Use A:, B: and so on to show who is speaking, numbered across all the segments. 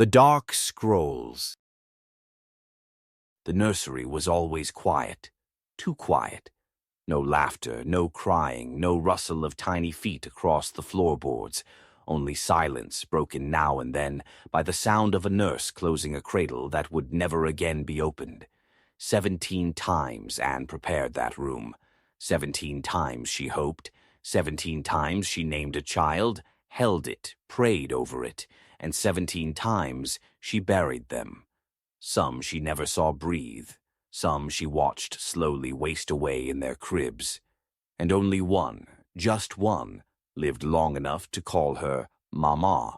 A: The Dark Scrolls. The nursery was always quiet, too quiet. No laughter, no crying, no rustle of tiny feet across the floorboards, only silence broken now and then by the sound of a nurse closing a cradle that would never again be opened. 17 times Anne prepared that room. 17 times she hoped. 17 times she named a child, held it, prayed over it, and 17 times she buried them. Some she never saw breathe, some she watched slowly waste away in their cribs. And only one, just one, lived long enough to call her Mama.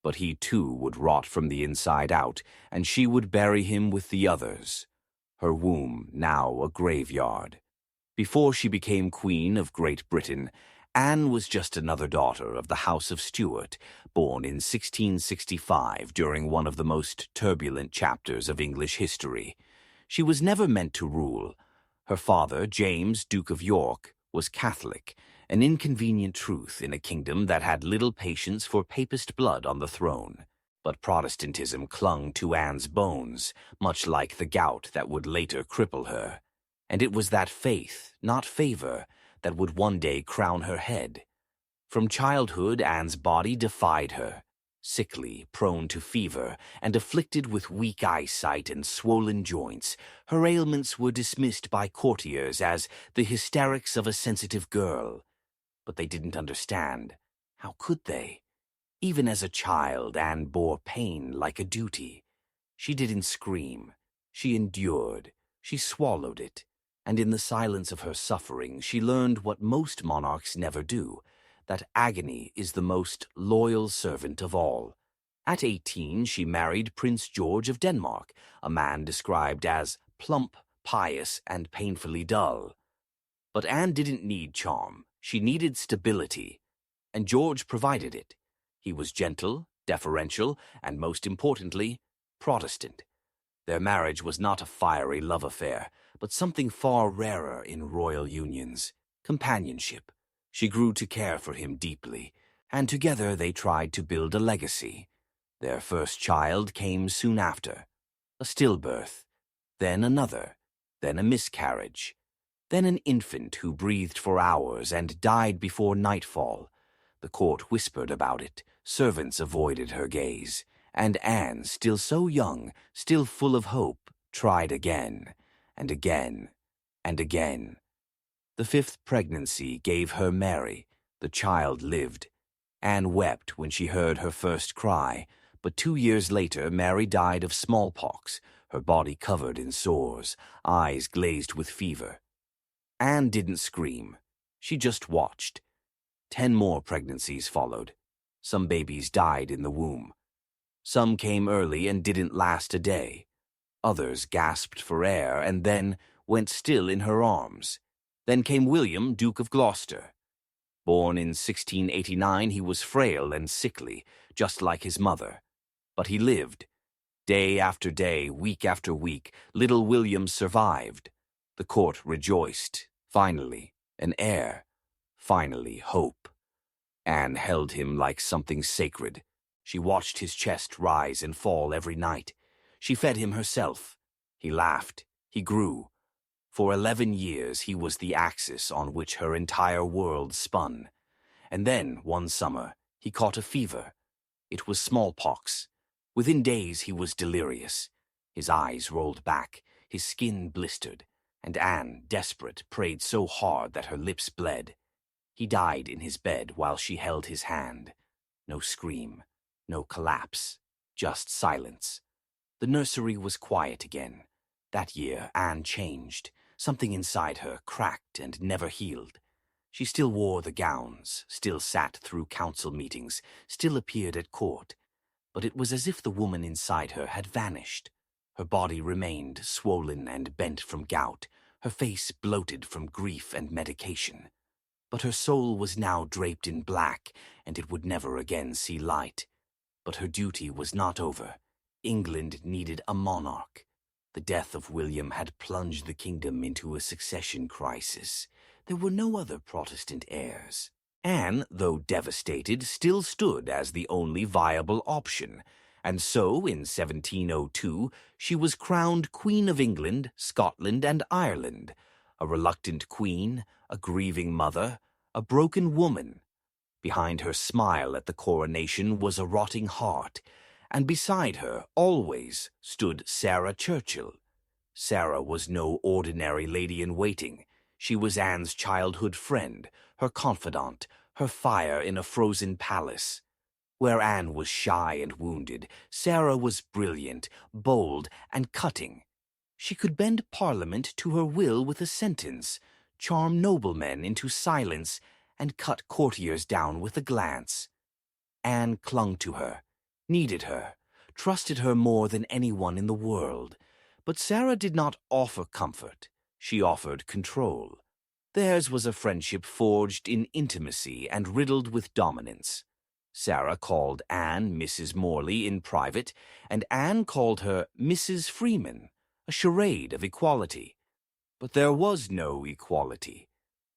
A: But he too would rot from the inside out, and she would bury him with the others. Her womb now a graveyard. Before she became Queen of Great Britain, Anne was just another daughter of the House of Stuart, born in 1665 during one of the most turbulent chapters of English history. She was never meant to rule. Her father, James, Duke of York, was Catholic, an inconvenient truth in a kingdom that had little patience for papist blood on the throne. But Protestantism clung to Anne's bones, much like the gout that would later cripple her. And it was that faith, not favor, that would one day crown her head. From childhood, Anne's body defied her. Sickly, prone to fever, and afflicted with weak eyesight and swollen joints, her ailments were dismissed by courtiers as the hysterics of a sensitive girl. But they didn't understand. How could they? Even as a child, Anne bore pain like a duty. She didn't scream. She endured. She swallowed it. And in the silence of her suffering, she learned what most monarchs never do, that agony is the most loyal servant of all. At 18, she married Prince George of Denmark, a man described as plump, pious, and painfully dull. But Anne didn't need charm. She needed stability, and George provided it. He was gentle, deferential, and most importantly, Protestant. Their marriage was not a fiery love affair, but something far rarer in royal unions, companionship. She grew to care for him deeply, and together they tried to build a legacy. Their first child came soon after, a stillbirth, then another, then a miscarriage, then an infant who breathed for hours and died before nightfall. The court whispered about it, servants avoided her gaze, and Anne, still so young, still full of hope, tried again, and again, and again. The 5th pregnancy gave her Mary. The child lived. Anne wept when she heard her first cry, but 2 years later Mary died of smallpox, her body covered in sores, eyes glazed with fever. Anne didn't scream. She just watched. 10 more pregnancies followed. Some babies died in the womb. Some came early and didn't last a day. Others gasped for air and then went still in her arms. Then came William, Duke of Gloucester. Born in 1689, he was frail and sickly, just like his mother. But he lived. Day after day, week after week, little William survived. The court rejoiced. Finally, an heir. Finally, hope. Anne held him like something sacred. She watched his chest rise and fall every night. She fed him herself. He laughed. He grew. For 11 years he was the axis on which her entire world spun. And then, one summer, he caught a fever. It was smallpox. Within days he was delirious. His eyes rolled back, his skin blistered, and Anne, desperate, prayed so hard that her lips bled. He died in his bed while she held his hand. No scream, no collapse, just silence. The nursery was quiet again. That year, Anne changed. Something inside her cracked and never healed. She still wore the gowns, still sat through council meetings, still appeared at court. But it was as if the woman inside her had vanished. Her body remained swollen and bent from gout, her face bloated from grief and medication. But her soul was now draped in black, and it would never again see light. But her duty was not over. England needed a monarch. The death of William had plunged the kingdom into a succession crisis. There were no other Protestant heirs. Anne, though devastated, still stood as the only viable option, And so, in 1702, she was crowned Queen of England, Scotland, and Ireland, a reluctant queen, a grieving mother, a broken woman. Behind her smile at the coronation was a rotting heart, and beside her, always, stood Sarah Churchill. Sarah was no ordinary lady-in-waiting. She was Anne's childhood friend, her confidant, her fire in a frozen palace. Where Anne was shy and wounded, Sarah was brilliant, bold, and cutting. She could bend Parliament to her will with a sentence, charm noblemen into silence, and cut courtiers down with a glance. Anne clung to her, needed her, trusted her more than anyone in the world. But Sarah did not offer comfort. She offered control. Theirs was a friendship forged in intimacy and riddled with dominance. Sarah called Anne Mrs. Morley in private, and Anne called her Mrs. Freeman, a charade of equality. But there was no equality.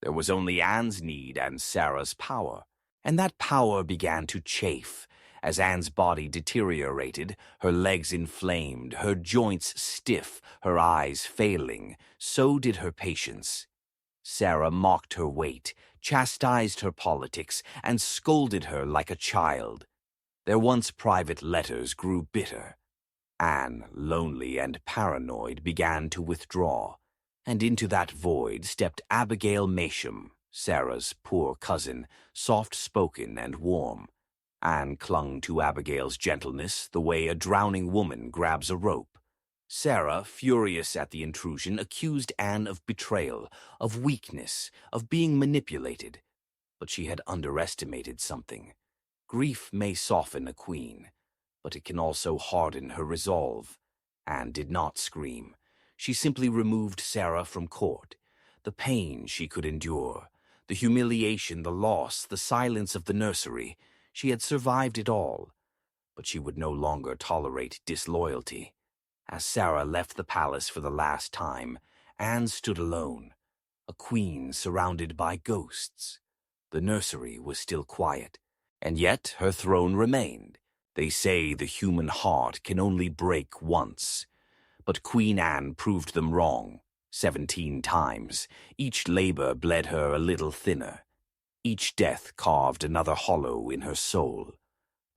A: There was only Anne's need and Sarah's power, and that power began to chafe. As Anne's body deteriorated, her legs inflamed, her joints stiff, her eyes failing, so did her patience. Sarah mocked her weight, chastised her politics, and scolded her like a child. Their once private letters grew bitter. Anne, lonely and paranoid, began to withdraw, and into that void stepped Abigail Masham, Sarah's poor cousin, soft-spoken and warm. Anne clung to Abigail's gentleness the way a drowning woman grabs a rope. Sarah, furious at the intrusion, accused Anne of betrayal, of weakness, of being manipulated. But she had underestimated something. Grief may soften a queen, but it can also harden her resolve. Anne did not scream. She simply removed Sarah from court. The pain she could endure, the humiliation, the loss, the silence of the nursery, she had survived it all. But she would no longer tolerate disloyalty. As Sarah left the palace for the last time, Anne stood alone, a queen surrounded by ghosts. The nursery was still quiet, and yet her throne remained. They say the human heart can only break once. But Queen Anne proved them wrong, 17 times. Each labor bled her a little thinner. Each death carved another hollow in her soul.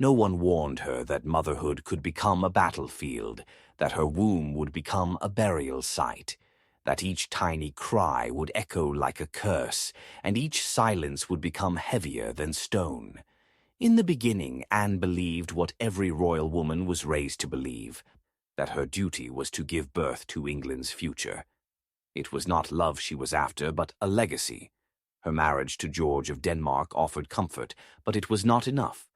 A: No one warned her that motherhood could become a battlefield, that her womb would become a burial site, that each tiny cry would echo like a curse, and each silence would become heavier than stone. In the beginning, Anne believed what every royal woman was raised to believe, that her duty was to give birth to England's future. It was not love she was after, but a legacy. Her marriage to George of Denmark offered comfort, but it was not enough.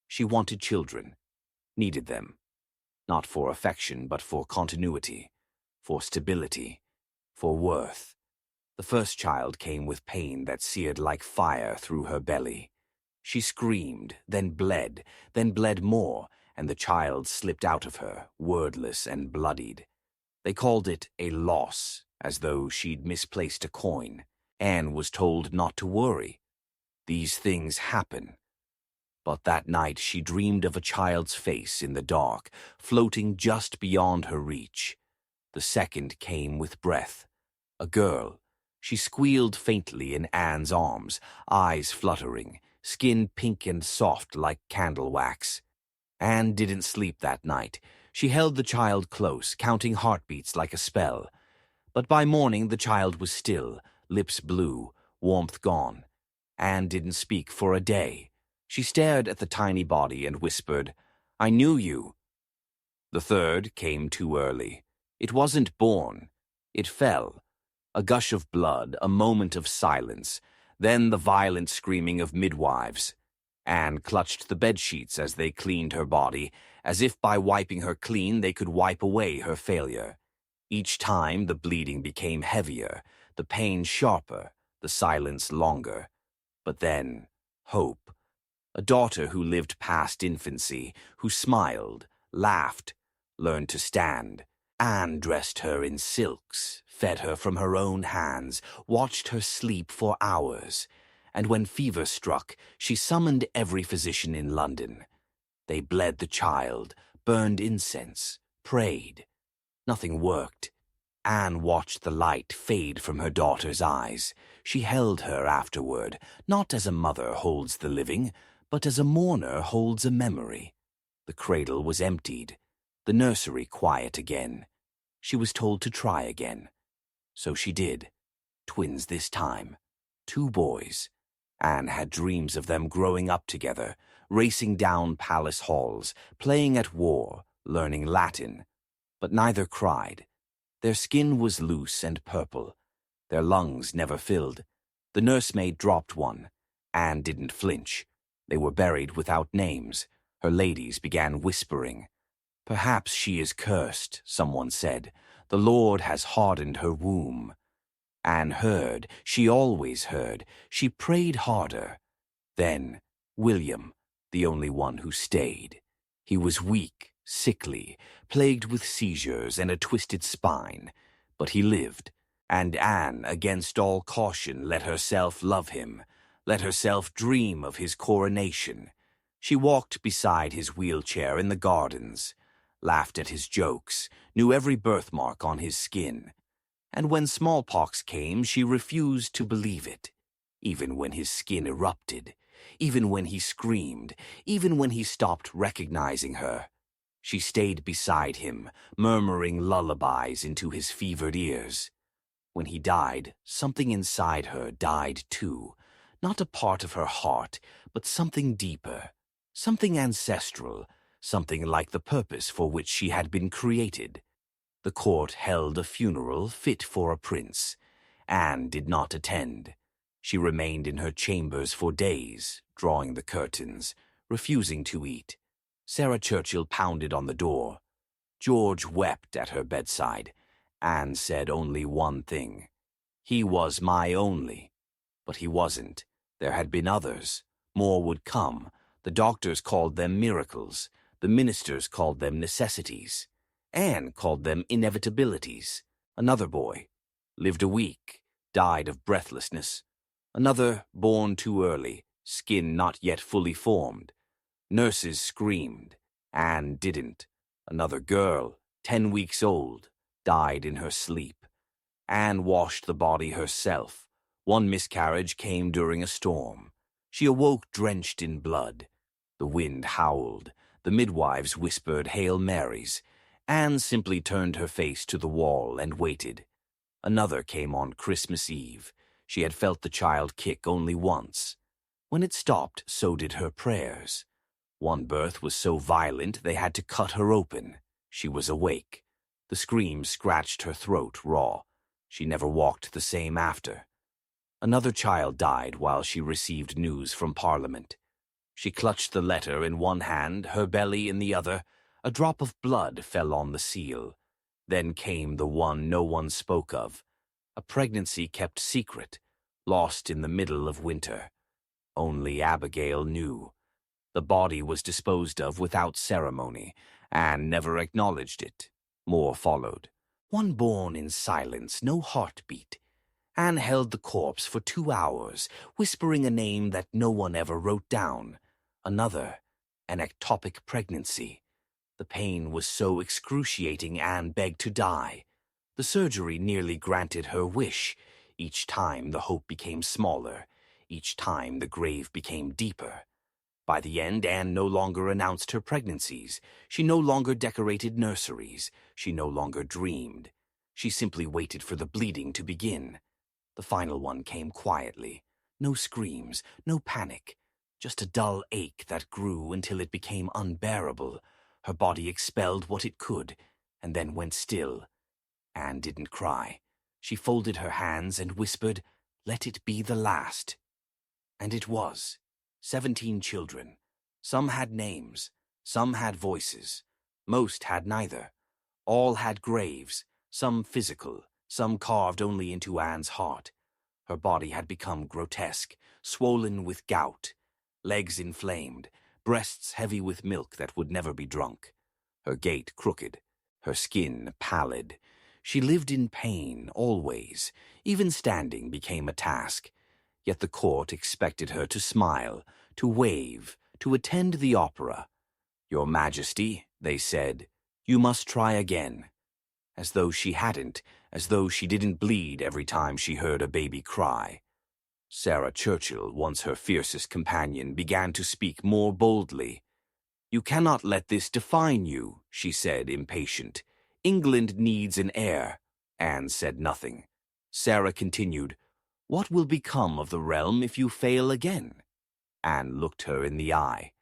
A: She wanted children, needed them, not for affection, but for continuity, for stability, for worth. The first child came with pain that seared like fire through her belly. She screamed, then bled more, and the child slipped out of her, wordless and bloodied. They called it a loss, as though she'd misplaced a coin. Anne was told not to worry. These things happen. But that night she dreamed of a child's face in the dark, floating just beyond her reach. The second came with breath. A girl. She squealed faintly in Anne's arms, eyes fluttering, skin pink and soft like candle wax. Anne didn't sleep that night. She held the child close, counting heartbeats like a spell. But by morning the child was still, lips blue, warmth gone. Anne didn't speak for a day. She stared at the tiny body and whispered, "I knew you." The third came too early. It wasn't born. It fell. A gush of blood, a moment of silence, then the violent screaming of midwives. Anne clutched the bedsheets as they cleaned her body, as if by wiping her clean they could wipe away her failure. Each time the bleeding became heavier, the pain sharper, the silence longer. But then, hope. A daughter who lived past infancy, who smiled, laughed, learned to stand. Anne dressed her in silks, fed her from her own hands, watched her sleep for hours, and when fever struck, she summoned every physician in London. They bled the child, burned incense, prayed. Nothing worked. Anne watched the light fade from her daughter's eyes. She held her afterward, not as a mother holds the living, but as a mourner holds a memory. The cradle was emptied, the nursery quiet again. She was told to try again. So she did. Twins this time. 2 boys. Anne had dreams of them growing up together, racing down palace halls, playing at war, learning Latin. But neither cried. Their skin was loose and purple. Their lungs never filled. The nursemaid dropped one. Anne didn't flinch. They were buried without names. Her ladies began whispering. "Perhaps she is cursed," someone said. "The Lord has hardened her womb." Anne heard. She always heard. She prayed harder. Then William, the only one who stayed. He was weak, sickly, plagued with seizures and a twisted spine. But he lived, and Anne, against all caution, let herself love him, let herself dream of his coronation. She walked beside his wheelchair in the gardens, laughed at his jokes, knew every birthmark on his skin. And when smallpox came, she refused to believe it, even when his skin erupted, even when he screamed, even when he stopped recognizing her. She stayed beside him, murmuring lullabies into his fevered ears. When he died, something inside her died too, not a part of her heart, but something deeper, something ancestral, something like the purpose for which she had been created. The court held a funeral fit for a prince. Anne did not attend. She remained in her chambers for days, drawing the curtains, refusing to eat. Sarah Churchill pounded on the door. George wept at her bedside. Anne said only one thing. He was my only. But he wasn't. There had been others. More would come. The doctors called them miracles. The ministers called them necessities. Anne called them inevitabilities. Another boy lived a week, died of breathlessness. Another born too early, skin not yet fully formed. Nurses screamed. Anne didn't. Another girl, 10 weeks old, died in her sleep. Anne washed the body herself. One miscarriage came during a storm. She awoke drenched in blood. The wind howled. The midwives whispered Hail Marys. Anne simply turned her face to the wall and waited. Another came on Christmas Eve. She had felt the child kick only once. When it stopped, so did her prayers. One birth was so violent they had to cut her open. She was awake. The screams scratched her throat raw. She never walked the same after. Another child died while she received news from Parliament. She clutched the letter in one hand, her belly in the other. A drop of blood fell on the seal. Then came the one no one spoke of. A pregnancy kept secret, lost in the middle of winter. Only Abigail knew. The body was disposed of without ceremony. Anne never acknowledged it. More followed. One born in silence, no heartbeat. Anne held the corpse for 2 hours, whispering a name that no one ever wrote down. Another, an ectopic pregnancy. The pain was so excruciating Anne begged to die. The surgery nearly granted her wish. Each time the hope became smaller. Each time the grave became deeper. By the end, Anne no longer announced her pregnancies. She no longer decorated nurseries. She no longer dreamed. She simply waited for the bleeding to begin. The final one came quietly. No screams, no panic. Just a dull ache that grew until it became unbearable. Her body expelled what it could, and then went still. Anne didn't cry. She folded her hands and whispered, "Let it be the last." And it was. 17 children. Some had names. Some had voices. Most had neither. All had graves, some physical, some carved only into Anne's heart. Her body had become grotesque, swollen with gout, legs inflamed, breasts heavy with milk that would never be drunk, her gait crooked, her skin pallid. She lived in pain, always. Even standing became a task. Yet the court expected her to smile, to wave, to attend the opera. "Your Majesty," They said, "You must try again." As though she hadn't, as though she didn't bleed every time she heard a baby cry. Sarah Churchill, once her fiercest companion, began to speak more boldly. "You cannot let this define you," she said, impatient. "England needs an heir." Anne said nothing. Sarah continued, "What will become of the realm if you fail again?" Anne looked her in the eye.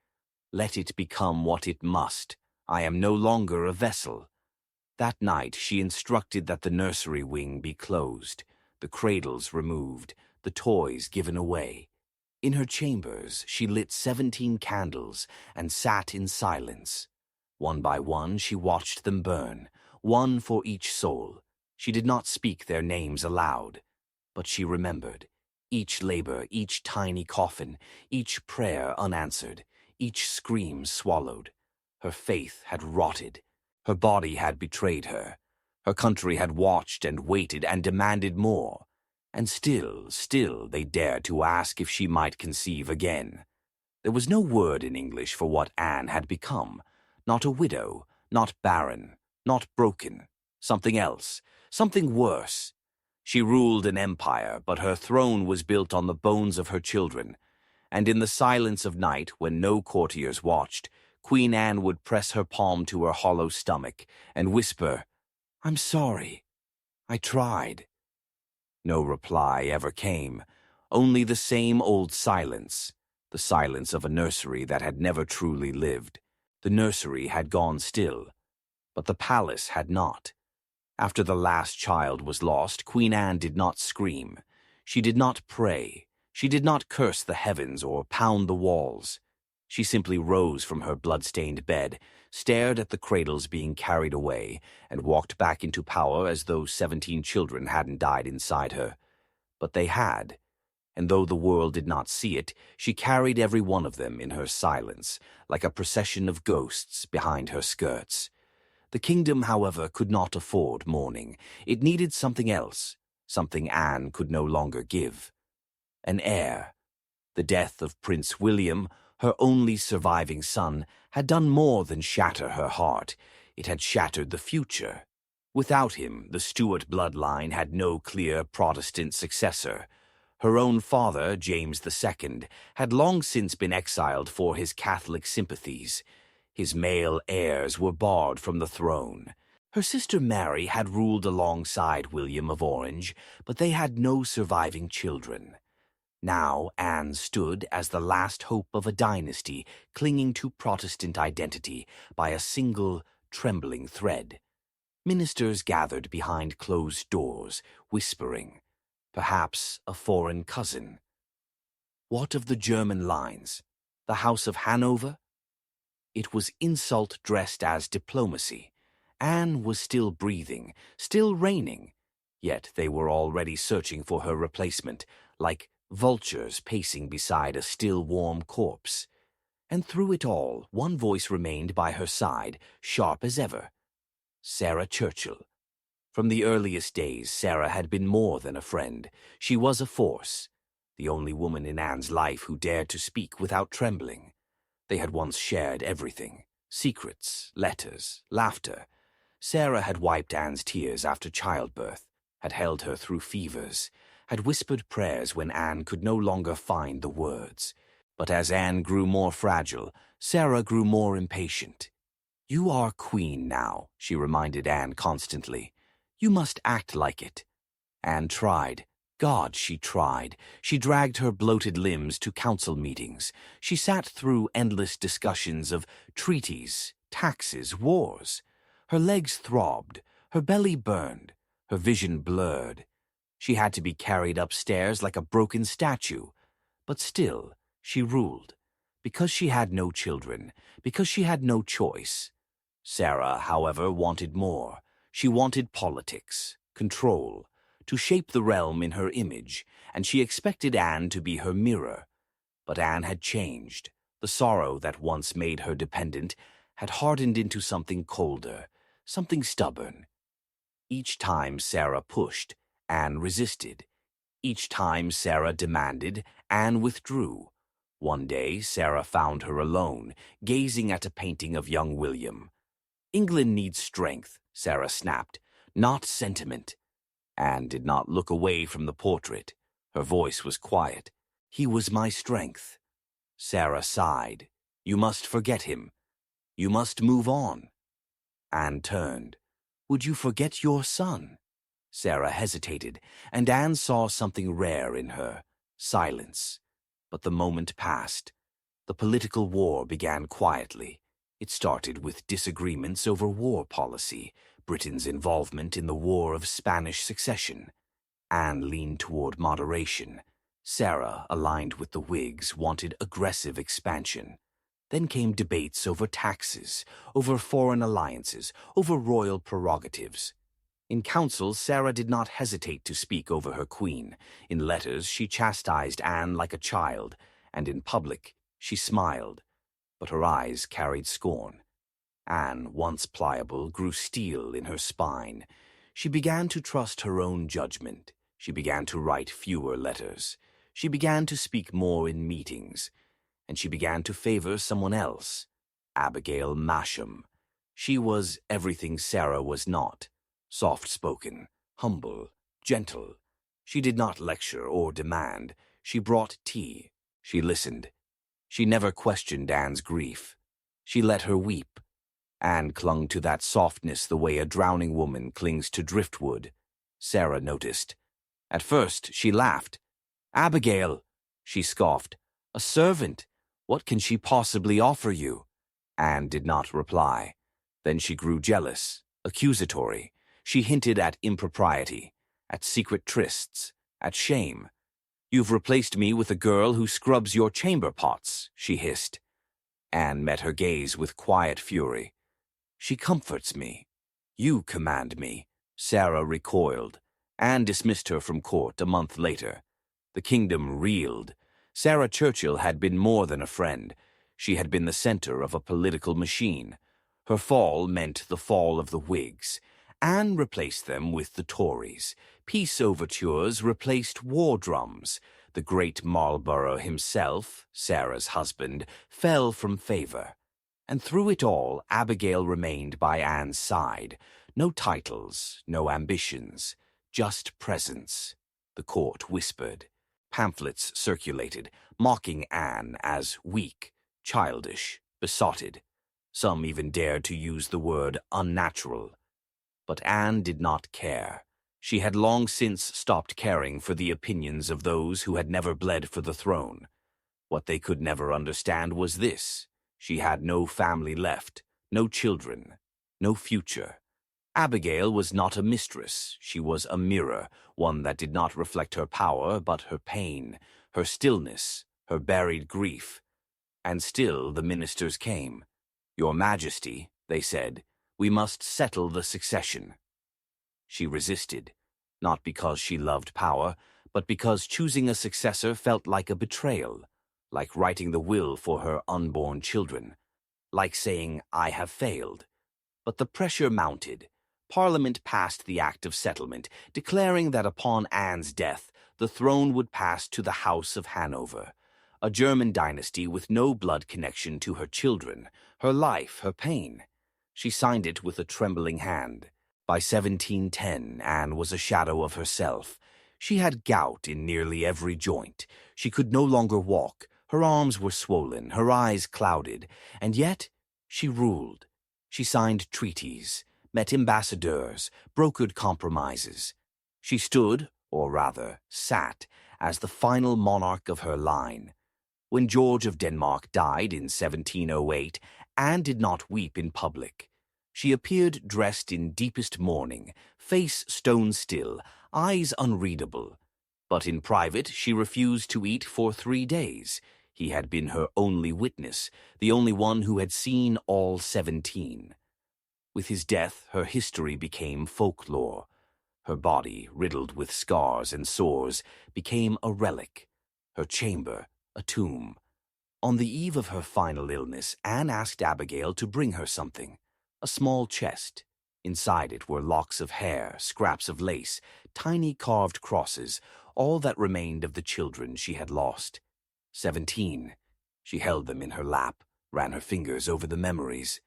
A: "Let it become what it must. I am no longer a vessel." That night she instructed that the nursery wing be closed, the cradles removed, the toys given away. In her chambers she lit 17 candles and sat in silence. One by one she watched them burn, one for each soul. She did not speak their names aloud, but she remembered. Each labor, each tiny coffin, each prayer unanswered, each scream swallowed. Her faith had rotted. Her body had betrayed her. Her country had watched and waited and demanded more. And still they dared to ask if she might conceive again. There was no word in English for what Anne had become. Not a widow, not barren, not broken. Something else, something worse. She ruled an empire, but her throne was built on the bones of her children. And in the silence of night, when no courtiers watched, Queen Anne would press her palm to her hollow stomach and whisper, "I'm sorry. I tried." No reply ever came, only the same old silence, the silence of a nursery that had never truly lived. The nursery had gone still, but the palace had not. After the last child was lost, Queen Anne did not scream. She did not pray. She did not curse the heavens or pound the walls. She simply rose from her blood-stained bed, stared at the cradles being carried away, and walked back into power as though 17 children hadn't died inside her. But they had, and though the world did not see it, she carried every one of them in her silence, like a procession of ghosts behind her skirts. The kingdom, however, could not afford mourning. It needed something else, something Anne could no longer give. An heir. The death of Prince William, her only surviving son, had done more than shatter her heart. It had shattered the future. Without him, the Stuart bloodline had no clear Protestant successor. Her own father, James II, had long since been exiled for his Catholic sympathies. His male heirs were barred from the throne. Her sister Mary had ruled alongside William of Orange, but they had no surviving children. Now Anne stood as the last hope of a dynasty clinging to Protestant identity by a single, trembling thread. Ministers gathered behind closed doors, whispering. Perhaps a foreign cousin. What of the German lines? The House of Hanover? It was insult dressed as diplomacy. Anne was still breathing, still reigning. Yet they were already searching for her replacement, like vultures pacing beside a still warm corpse. And through it all, one voice remained by her side, sharp as ever. Sarah Churchill. From the earliest days, Sarah had been more than a friend. She was a force, the only woman in Anne's life who dared to speak without trembling. They had once shared everything, secrets, letters, laughter. Sarah had wiped Anne's tears after childbirth, had held her through fevers, had whispered prayers when Anne could no longer find the words. But as Anne grew more fragile, Sarah grew more impatient. "You are queen now," she reminded Anne constantly. "You must act like it." Anne tried. God, she tried. She dragged her bloated limbs to council meetings. She sat through endless discussions of treaties, taxes, wars. Her legs throbbed, her belly burned, her vision blurred. She had to be carried upstairs like a broken statue. But still, she ruled. Because she had no children, because she had no choice. Sarah, however, wanted more. She wanted politics, control, to shape the realm in her image, and she expected Anne to be her mirror. But Anne had changed. The sorrow that once made her dependent had hardened into something colder, something stubborn. Each time Sarah pushed, Anne resisted. Each time Sarah demanded, Anne withdrew. One day Sarah found her alone, gazing at a painting of young William. England needs strength, Sarah snapped, not sentiment. Anne did not look away from the portrait. Her voice was quiet. He was my strength. Sarah sighed. You must forget him. You must move on. Anne turned. Would you forget your son? Sarah hesitated, and Anne saw something rare in her, silence. But the moment passed. The political war began quietly. It started with disagreements over war policy, Britain's involvement in the War of Spanish Succession. Anne leaned toward moderation. Sarah, aligned with the Whigs, wanted aggressive expansion. Then came debates over taxes, over foreign alliances, over royal prerogatives. In council, Sarah did not hesitate to speak over her queen. In letters, she chastised Anne like a child, and in public, she smiled. But her eyes carried scorn. Anne, once pliable, grew steel in her spine. She began to trust her own judgment. She began to write fewer letters. She began to speak more in meetings. And she began to favor someone else, Abigail Masham. She was everything Sarah was not, soft-spoken, humble, gentle. She did not lecture or demand. She brought tea. She listened. She never questioned Anne's grief. She let her weep. Anne clung to that softness the way a drowning woman clings to driftwood. Sarah noticed. At first, she laughed. Abigail, she scoffed. A servant. What can she possibly offer you? Anne did not reply. Then she grew jealous, accusatory. She hinted at impropriety, at secret trysts, at shame. You've replaced me with a girl who scrubs your chamber pots, she hissed. Anne met her gaze with quiet fury. She comforts me. You command me. Sarah recoiled. Anne dismissed her from court a month later. The kingdom reeled. Sarah Churchill had been more than a friend. She had been the center of a political machine. Her fall meant the fall of the Whigs. Anne replaced them with the Tories. Peace overtures replaced war drums. The great Marlborough himself, Sarah's husband, fell from favor. And through it all, Abigail remained by Anne's side. No titles, no ambitions, just presence. The court whispered. Pamphlets circulated, mocking Anne as weak, childish, besotted. Some even dared to use the word unnatural. But Anne did not care. She had long since stopped caring for the opinions of those who had never bled for the throne. What they could never understand was this. She had no family left, no children, no future. Abigail was not a mistress. She was a mirror, one that did not reflect her power, but her pain, her stillness, her buried grief. And still the ministers came. Your Majesty, they said, we must settle the succession. She resisted, not because she loved power, but because choosing a successor felt like a betrayal, like writing the will for her unborn children, like saying, I have failed. But the pressure mounted. Parliament passed the Act of Settlement, declaring that upon Anne's death, the throne would pass to the House of Hanover, a German dynasty with no blood connection to her children, her life, her pain. She signed it with a trembling hand. By 1710, Anne was a shadow of herself. She had gout in nearly every joint. She could no longer walk. Her arms were swollen, her eyes clouded, and yet she ruled. She signed treaties, met ambassadors, brokered compromises. She stood, or rather sat, as the final monarch of her line. When George of Denmark died in 1708, Anne did not weep in public. She appeared dressed in deepest mourning, face stone still, eyes unreadable. But in private she refused to eat for 3 days. He had been her only witness, the only one who had seen all 17. With his death, her history became folklore. Her body, riddled with scars and sores, became a relic. Her chamber, a tomb. On the eve of her final illness, Anne asked Abigail to bring her something. A small chest. Inside it were locks of hair, scraps of lace, tiny carved crosses, all that remained of the children she had lost. 17. She held them in her lap, ran her fingers over the memories,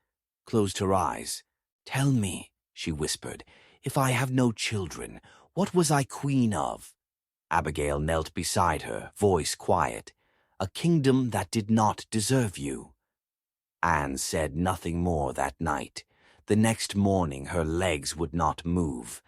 A: closed her eyes. "Tell me," she whispered, "if I have no children, what was I queen of?" Abigail knelt beside her, voice quiet. "A kingdom that did not deserve you." Anne said nothing more that night. The next morning her legs would not move.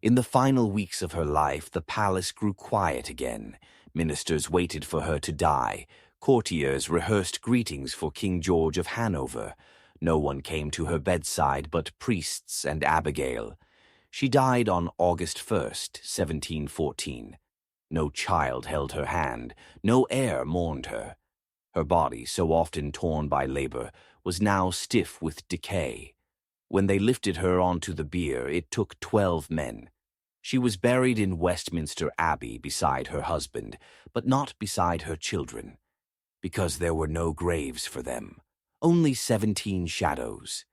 A: In the final weeks of her life, the palace grew quiet again. Ministers waited for her to die. Courtiers rehearsed greetings for King George of Hanover. No one came to her bedside but priests and Abigail. She died on August 1st, 1714. No child held her hand. No heir mourned her. Her body, so often torn by labor, was now stiff with decay. When they lifted her onto the bier, it took 12 men. She was buried in Westminster Abbey beside her husband, but not beside her children, because there were no graves for them, only 17 shadows.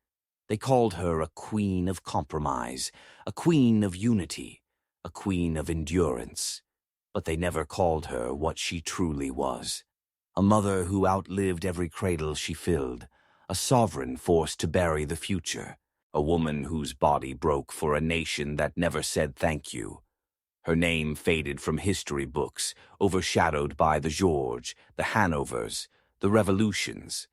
A: They called her a queen of compromise, a queen of unity, a queen of endurance, but they never called her what she truly was. A mother who outlived every cradle she filled, a sovereign forced to bury the future, a woman whose body broke for a nation that never said thank you. Her name faded from history books, overshadowed by the George, the Hanovers, the revolutions.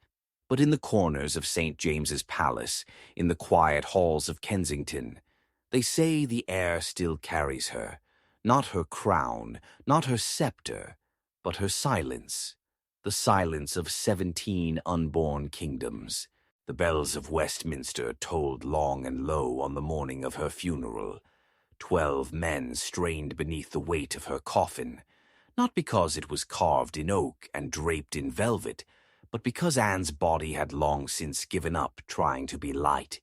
A: But in the corners of St. James's Palace, in the quiet halls of Kensington, they say the air still carries her, not her crown, not her scepter, but her silence, the silence of 17 unborn kingdoms. The bells of Westminster tolled long and low on the morning of her funeral. 12 men strained beneath the weight of her coffin, not because it was carved in oak and draped in velvet, but because Anne's body had long since given up trying to be light.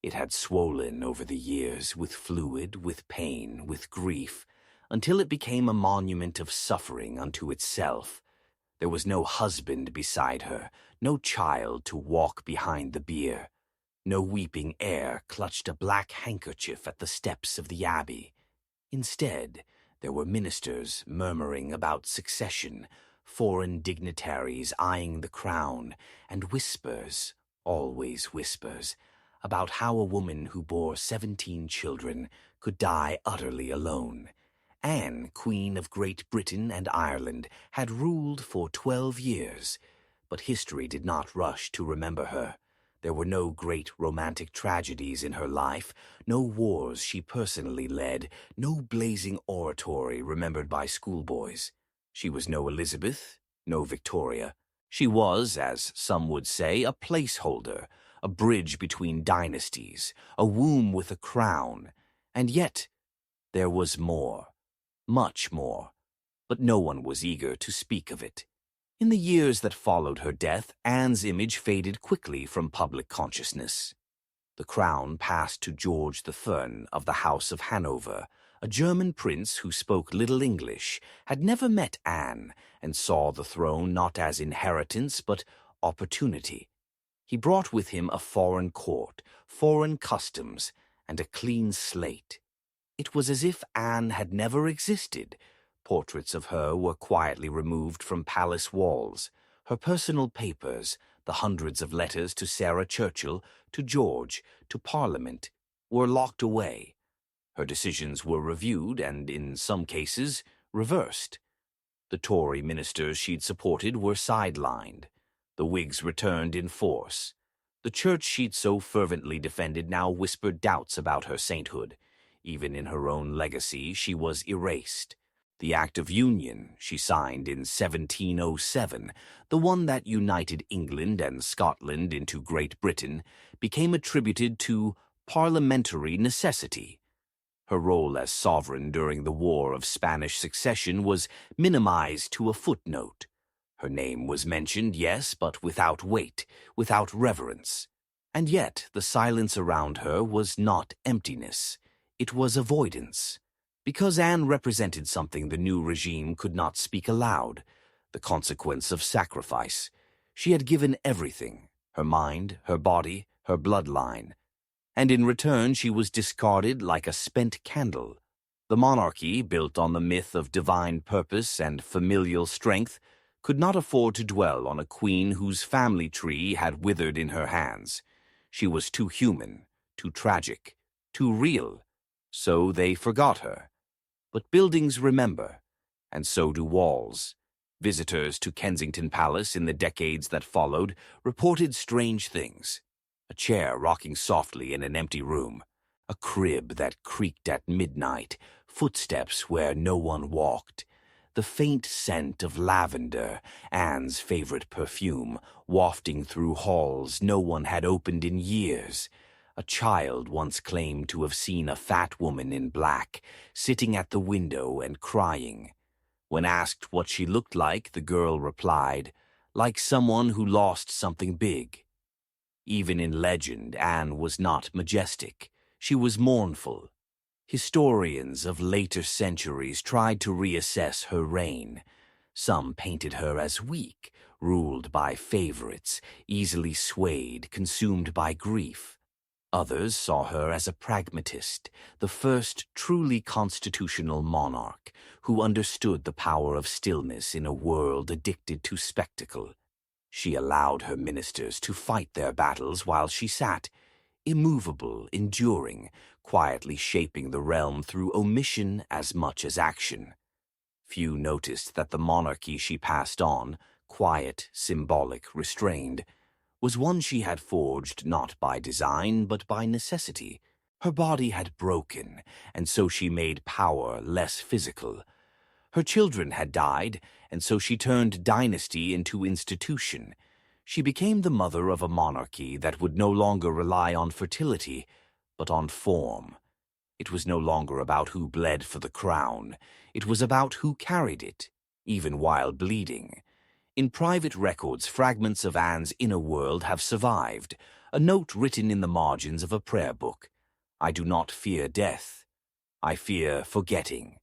A: It had swollen over the years with fluid, with pain, with grief, until it became a monument of suffering unto itself. There was no husband beside her, no child to walk behind the bier. No weeping heir clutched a black handkerchief at the steps of the abbey. Instead, there were ministers murmuring about succession, foreign dignitaries eyeing the crown, and whispers, always whispers, about how a woman who bore 17 children could die utterly alone. Anne, Queen of Great Britain and Ireland, had ruled for 12 years, but history did not rush to remember her. There were no great romantic tragedies in her life, no wars she personally led, no blazing oratory remembered by schoolboys. She was no Elizabeth, no Victoria. She was, as some would say, a placeholder, a bridge between dynasties, a womb with a crown. And yet there was more. Much more, but no one was eager to speak of it. In the years that followed her death, Anne's image faded quickly from public consciousness. The crown passed to George III of the House of Hanover, a German prince who spoke little English, had never met Anne, and saw the throne not as inheritance but opportunity. He brought with him a foreign court, foreign customs, and a clean slate. It was as if Anne had never existed. Portraits of her were quietly removed from palace walls. Her personal papers, the hundreds of letters to Sarah Churchill, to George, to Parliament, were locked away. Her decisions were reviewed and, in some cases, reversed. The Tory ministers she'd supported were sidelined. The Whigs returned in force. The church she'd so fervently defended now whispered doubts about her sainthood. Even in her own legacy, she was erased. The Act of Union she signed in 1707, the one that united England and Scotland into Great Britain, became attributed to parliamentary necessity. Her role as sovereign during the War of Spanish Succession was minimized to a footnote. Her name was mentioned, yes, but without weight, without reverence. And yet the silence around her was not emptiness. It was avoidance. Because Anne represented something the new regime could not speak aloud, the consequence of sacrifice. She had given everything, her mind, her body, her bloodline, and in return she was discarded like a spent candle. The monarchy, built on the myth of divine purpose and familial strength, could not afford to dwell on a queen whose family tree had withered in her hands. She was too human, too tragic, too real, so they forgot her. But buildings remember, and so do walls. Visitors to Kensington Palace in the decades that followed reported strange things. A chair rocking softly in an empty room, a crib that creaked at midnight, footsteps where no one walked, the faint scent of lavender, Anne's favorite perfume, wafting through halls no one had opened in years. A child once claimed to have seen a fat woman in black, sitting at the window and crying. When asked what she looked like, the girl replied, "Like someone who lost something big." Even in legend, Anne was not majestic. She was mournful. Historians of later centuries tried to reassess her reign. Some painted her as weak, ruled by favorites, easily swayed, consumed by grief. Others saw her as a pragmatist, the first truly constitutional monarch, who understood the power of stillness in a world addicted to spectacle. She allowed her ministers to fight their battles while she sat, immovable, enduring, quietly shaping the realm through omission as much as action. Few noticed that the monarchy she passed on, quiet, symbolic, restrained, was one she had forged not by design but by necessity. Her body had broken, and so she made power less physical. Her children had died, and so she turned dynasty into institution. She became the mother of a monarchy that would no longer rely on fertility, but on form. It was no longer about who bled for the crown. It was about who carried it, even while bleeding. In private records, fragments of Anne's inner world have survived, a note written in the margins of a prayer book. "I do not fear death. I fear forgetting."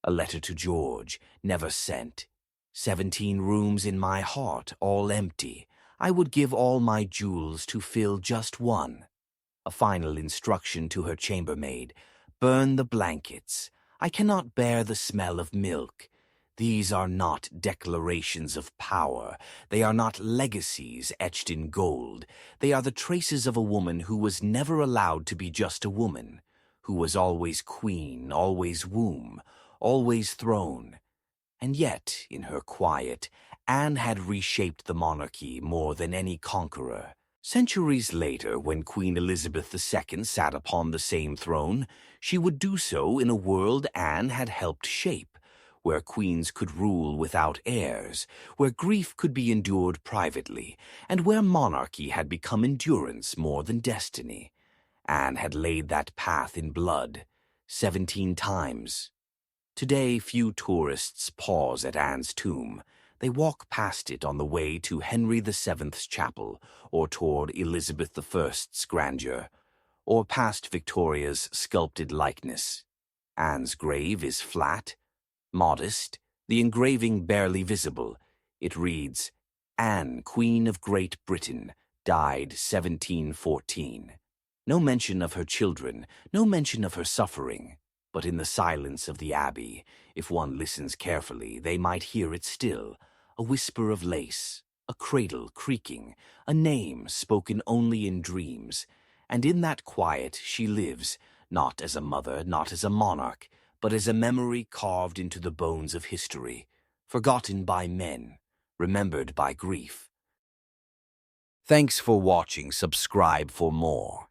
A: A letter to George, never sent. 17 rooms in my heart, all empty. I would give all my jewels to fill just one. A final instruction to her chambermaid: "Burn the blankets. I cannot bear the smell of milk." These are not declarations of power. They are not legacies etched in gold. They are the traces of a woman who was never allowed to be just a woman, who was always queen, always womb, always throne. And yet, in her quiet, Anne had reshaped the monarchy more than any conqueror. Centuries later, when Queen Elizabeth II sat upon the same throne, she would do so in a world Anne had helped shape, where queens could rule without heirs, where grief could be endured privately, and where monarchy had become endurance more than destiny. Anne had laid that path in blood, 17 times. Today, few tourists pause at Anne's tomb. They walk past it on the way to Henry VII's chapel, or toward Elizabeth I's grandeur, or past Victoria's sculpted likeness. Anne's grave is flat, modest, the engraving barely visible. It reads, "Anne, Queen of Great Britain, died 1714. No mention of her children, no mention of her suffering. But in the silence of the abbey, if one listens carefully, they might hear it still, a whisper of lace, a cradle creaking, a name spoken only in dreams. And in that quiet she lives, not as a mother, not as a monarch, but as a memory carved into the bones of history, forgotten by men, remembered by grief. Thanks for watching. Subscribe for more.